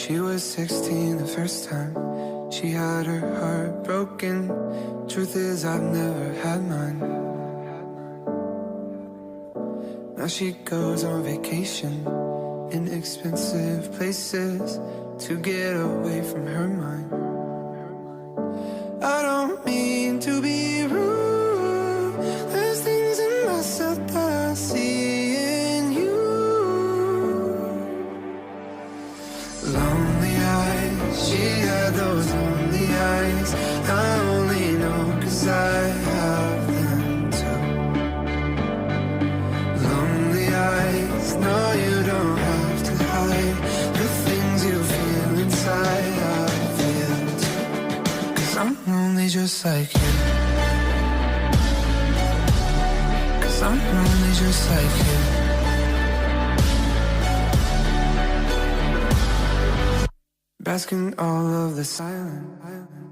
She was 16 the first time she had her heart broken. Truth is, I've never had mine. Now she goes on vacation in expensive places to get away from her mind. I don't mean to be rude, there's things in myself that I see in you. Lonely eyes, she had those lonely eyes. I only know 'cause I have them too. Lonely eyes, no you don't have to hide the things you feel inside. I feel too, 'cause I'm lonely just like you. 'Cause I'm lonely just like you. Basking all of the silence.